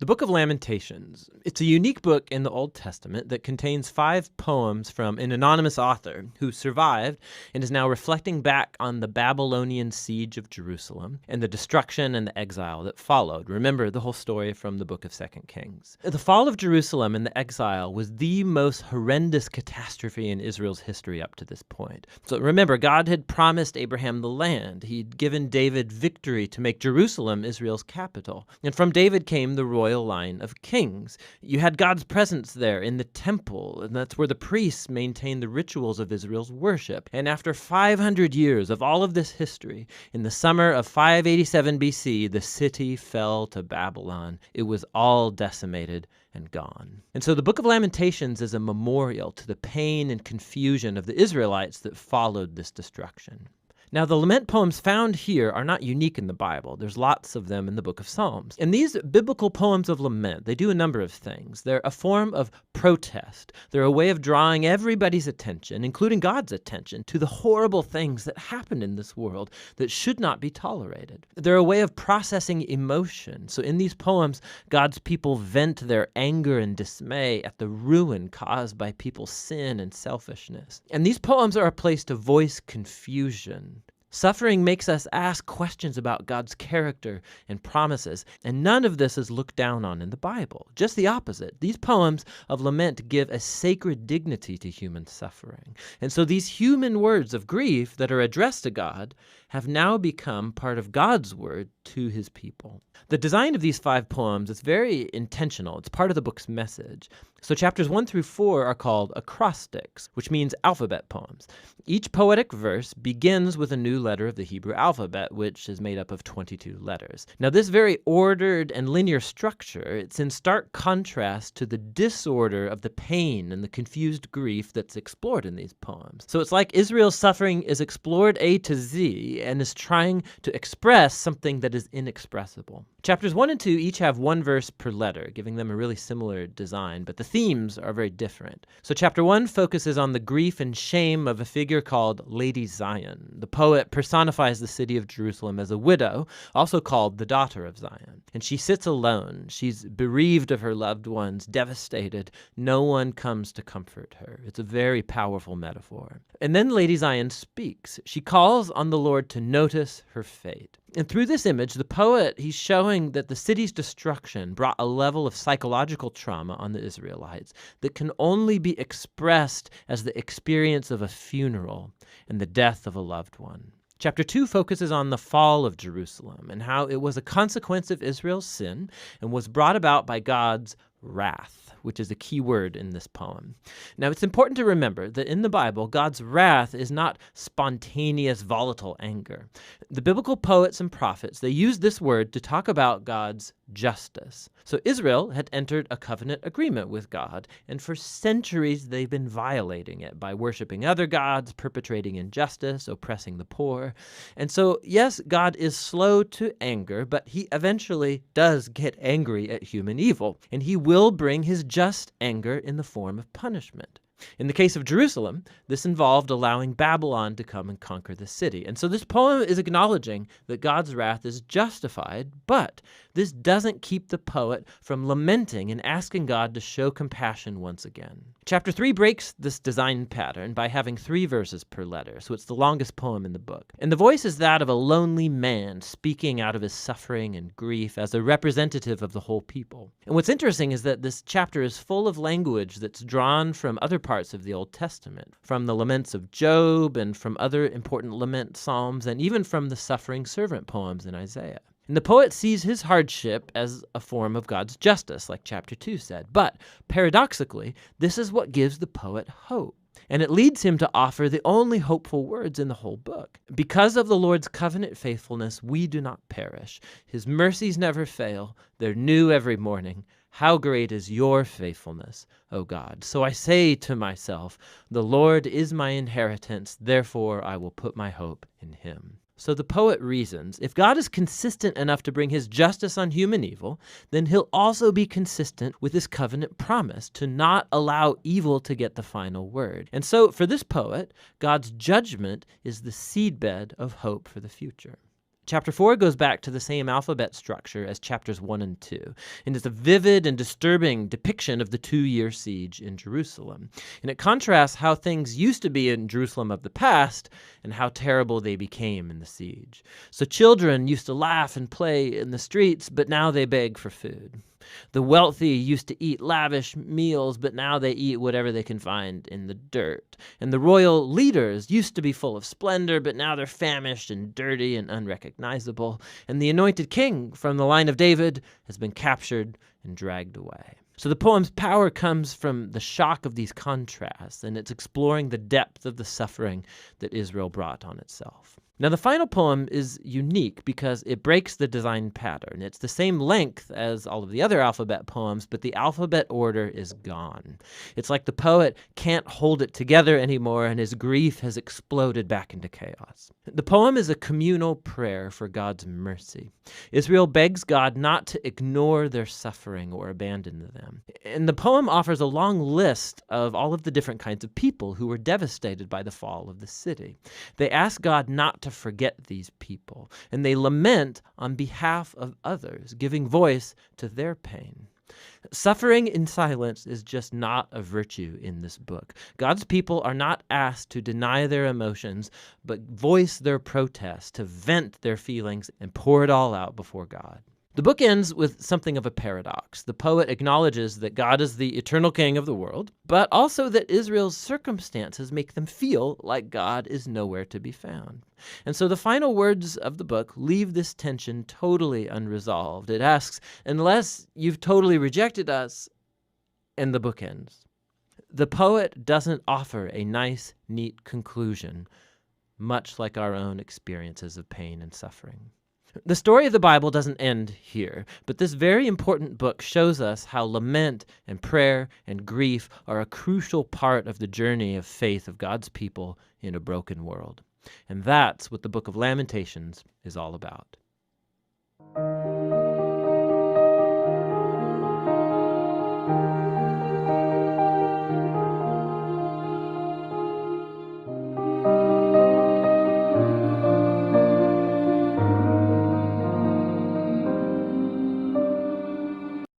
The book of Lamentations. It's a unique book in the Old Testament that contains 5 poems from an anonymous author who survived and is now reflecting back on the Babylonian siege of Jerusalem and the destruction and the exile that followed. Remember the whole story from the book of 2 Kings. The fall of Jerusalem and the exile was the most horrendous catastrophe in Israel's history up to this point. So remember, God had promised Abraham the land. He'd given David victory to make Jerusalem Israel's capital. And from David came the royal line of kings. You had God's presence there in the temple, and that's where the priests maintained the rituals of Israel's worship. And after 500 years of all of this history, in the summer of 587 BC, the city fell to Babylon. It was all decimated and gone. And so the book of Lamentations is a memorial to the pain and confusion of the Israelites that followed this destruction. Now, the lament poems found here are not unique in the Bible. There's lots of them in the book of Psalms. And these biblical poems of lament, they do a number of things. They're a form of protest. They're a way of drawing everybody's attention, including God's attention, to the horrible things that happen in this world that should not be tolerated. They're a way of processing emotion. So in these poems, God's people vent their anger and dismay at the ruin caused by people's sin and selfishness. And these poems are a place to voice confusion. Suffering makes us ask questions about God's character and promises, and none of this is looked down on in the Bible. Just the opposite. These poems of lament give a sacred dignity to human suffering. And so these human words of grief that are addressed to God have now become part of God's word to his people. The design of these 5 poems is very intentional. It's part of the book's message. So chapters 1 through 4 are called Acrostics, which means alphabet poems. Each poetic verse begins with a new letter of the Hebrew alphabet, which is made up of 22 letters. Now, this very ordered and linear structure, it's in stark contrast to the disorder of the pain and the confused grief that's explored in these poems. So it's like Israel's suffering is explored A to Z and is trying to express something that is inexpressible. Chapters 1 and 2 each have 1 verse per letter, giving them a really similar design, but the themes are very different. So chapter 1 focuses on the grief and shame of a figure called Lady Zion. The poet personifies the city of Jerusalem as a widow, also called the daughter of Zion. And she sits alone. She's bereaved of her loved ones, devastated. No one comes to comfort her. It's a very powerful metaphor. And then Lady Zion speaks. She calls on the Lord to notice her fate. And through this image, the poet, he's showing that the city's destruction brought a level of psychological trauma on the Israelites that can only be expressed as the experience of a funeral and the death of a loved one. Chapter 2 focuses on the fall of Jerusalem and how it was a consequence of Israel's sin and was brought about by God's wrath, which is a key word in this poem. Now, it's important to remember that in the Bible, God's wrath is not spontaneous, volatile anger. The biblical poets and prophets, they use this word to talk about God's justice. So Israel had entered a covenant agreement with God, and for centuries they've been violating it by worshiping other gods, perpetrating injustice, oppressing the poor. And so, yes, God is slow to anger, but he eventually does get angry at human evil, and he will bring his just anger in the form of punishment. In the case of Jerusalem, this involved allowing Babylon to come and conquer the city. And so this poem is acknowledging that God's wrath is justified, but this doesn't keep the poet from lamenting and asking God to show compassion once again. Chapter 3 breaks this design pattern by having 3 verses per letter, so it's the longest poem in the book. And the voice is that of a lonely man speaking out of his suffering and grief as a representative of the whole people. And what's interesting is that this chapter is full of language that's drawn from other parts of the Old Testament, from the laments of Job and from other important lament psalms, and even from the suffering servant poems in Isaiah. And the poet sees his hardship as a form of God's justice, like chapter 2 said. But paradoxically, this is what gives the poet hope. And it leads him to offer the only hopeful words in the whole book. Because of the Lord's covenant faithfulness, we do not perish. His mercies never fail. They're new every morning. How great is your faithfulness, O God. So I say to myself, the Lord is my inheritance, therefore I will put my hope in him. So the poet reasons, if God is consistent enough to bring his justice on human evil, then he'll also be consistent with his covenant promise to not allow evil to get the final word. And so for this poet, God's judgment is the seedbed of hope for the future. Chapter 4 goes back to the same alphabet structure as chapters 1 and 2, and is a vivid and disturbing depiction of the 2-year siege in Jerusalem. And it contrasts how things used to be in Jerusalem of the past and how terrible they became in the siege. So children used to laugh and play in the streets, but now they beg for food. The wealthy used to eat lavish meals, but now they eat whatever they can find in the dirt. And the royal leaders used to be full of splendor, but now they're famished and dirty and unrecognizable. And the anointed king from the line of David has been captured and dragged away. So the poem's power comes from the shock of these contrasts, and it's exploring the depth of the suffering that Israel brought on itself. Now, the final poem is unique because it breaks the design pattern. It's the same length as all of the other alphabet poems, but the alphabet order is gone. It's like the poet can't hold it together anymore, and his grief has exploded back into chaos. The poem is a communal prayer for God's mercy. Israel begs God not to ignore their suffering or abandon them. And the poem offers a long list of all of the different kinds of people who were devastated by the fall of the city. They ask God not to forget these people, and they lament on behalf of others, giving voice to their pain. Suffering in silence is just not a virtue in this book. God's people are not asked to deny their emotions, but voice their protest, to vent their feelings and pour it all out before God. The book ends with something of a paradox. The poet acknowledges that God is the eternal king of the world, but also that Israel's circumstances make them feel like God is nowhere to be found. And so the final words of the book leave this tension totally unresolved. It asks, unless you've totally rejected us, and the book ends. The poet doesn't offer a nice, neat conclusion, much like our own experiences of pain and suffering. The story of the Bible doesn't end here, but this very important book shows us how lament and prayer and grief are a crucial part of the journey of faith of God's people in a broken world. And that's what the book of Lamentations is all about.